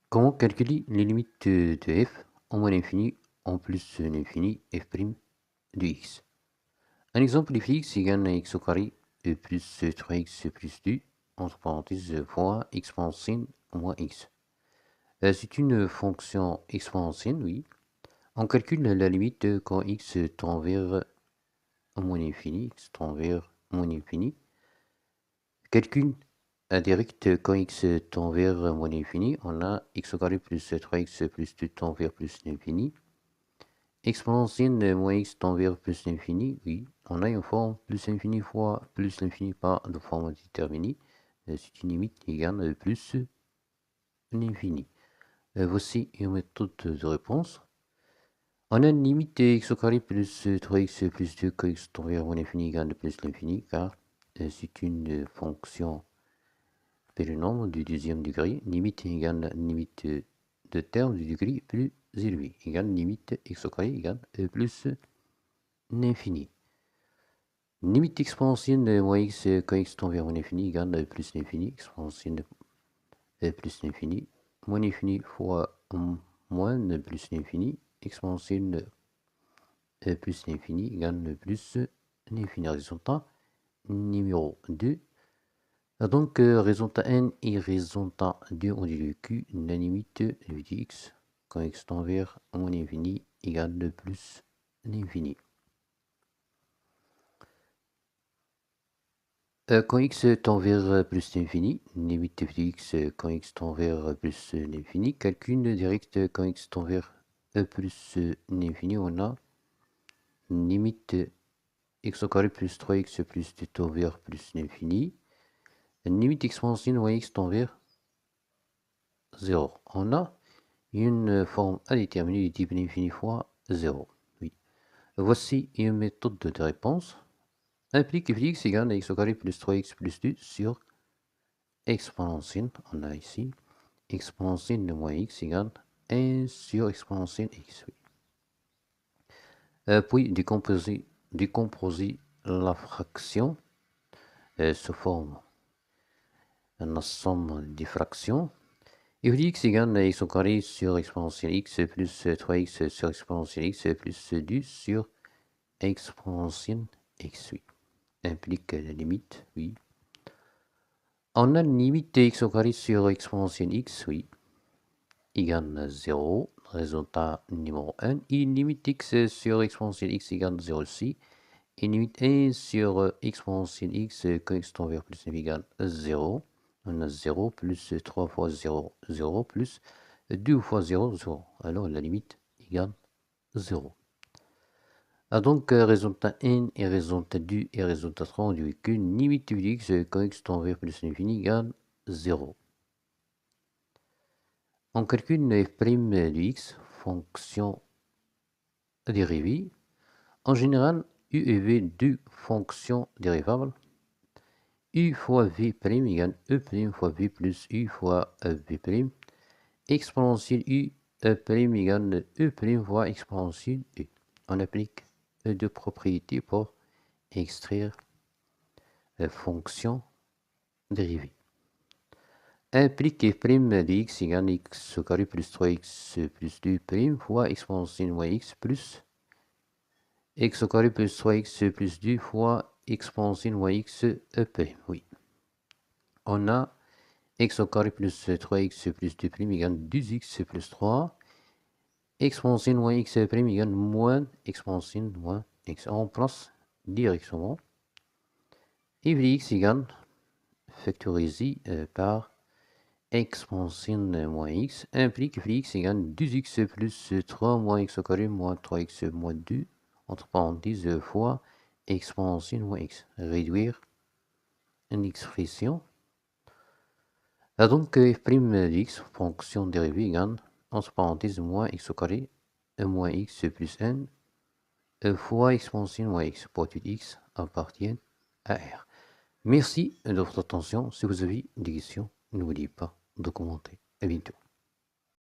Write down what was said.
Comment calculer les limites de f en moins l'infini en plus l'infini f' de x? Un exemple fx égale à x au carré plus 3x plus 2 entre parenthèses fois exponentielle moins x. C'est une fonction exponentielle, oui. On calcule la limite quand x tend vers moins l'infini, x tend vers moins l'infini. Calcul direct quand x tend vers moins l'infini, on a x au carré plus 3x plus 2 tend vers plus l'infini. Exponentielle moins x tend vers plus l'infini, oui. On a une forme plus l'infini fois plus l'infini par de forme déterminée. C'est une limite égale à plus l'infini. Voici une méthode de réponse. On a une limite x au carré plus 3x plus 2 quand x tend vers moins l'infini égale à plus l'infini, car c'est une fonction nombre du deuxième degré, limite égale limite de terme du degré plus élevé, égale limite x au carré égale plus l'infini. Limite exponentielle de moins x quand x tend vers moins l'infini égale plus l'infini, exponentielle de plus l'infini, moins l'infini fois moins plus l'infini, exponentielle de plus l'infini égale plus l'infini. Résultat numéro 2. Donc, résultat n et résultat 2 ont dit le Q, la limite de x quand x tend vers moins l'infini égale plus l'infini. Quand x tend vers plus l'infini, limite de x quand x tend vers plus l'infini, calcul direct quand x tend vers plus l'infini, on a limite x au carré plus 3x plus 2 tend vers plus l'infini. Limite exponentielle moins x tend vers 0. On a une forme indéterminée du type l'infini fois 0. Oui. Voici une méthode de réponse. Implique fx égale à x au carré plus 3x plus 2 sur exponentielle. On a ici exponentielle de moins x égale 1 sur exponentielle x. Oui. Puis décomposer la fraction sous forme une somme des fractions. Et x égale à x au carré sur exponentielle x plus 3x sur exponentielle x plus 2 sur exponentielle x. Oui. Implique la limite, oui. On a une limite de x au carré sur exponentielle x, oui, égale à 0. Résultat numéro 1. Et une limite x sur exponentielle x égale à 0 aussi. Et limite 1 sur exponentielle x quand x tend vers plus égale à 0. On a 0 plus 3 fois 0, 0 plus 2 fois 0, 0. Alors la limite égale 0. Donc résultat n et résultat 2 et résultat 3 ont dit qu'une limite de x quand x tend vers plus l'infini égale 0. On calcule f' de x, fonction dérivée. En général, u et v, deux fonctions dérivables. U fois v' égale e' fois v plus u fois v'. Exponentielle u égale e' fois exponentielle u. On applique deux propriétés pour extraire la fonction dérivée. Implique f' de x égale x au carré plus 3x plus 2' fois exponentielle moins x plus x au carré plus 3x plus 2 fois exponentielle moins x e'. Oui. On a x au carré plus 3x plus 2' égale 2x plus 3. Exponentielle moins x' égale moins exponentielle moins x. On place directement. Et x égale factorisé par exponentielle moins x implique x égale 2x plus 3 moins x au carré moins 3x moins 2 entre parenthèses fois exponentielle moins x. Réduire une expression. Donc f' de x, fonction dérivée égale entre parenthèses moins x au carré moins x plus 1 fois exponentielle moins x. Pour tout x appartient à R. Merci de votre attention. Si vous avez des questions, n'oubliez pas de commenter. À bientôt.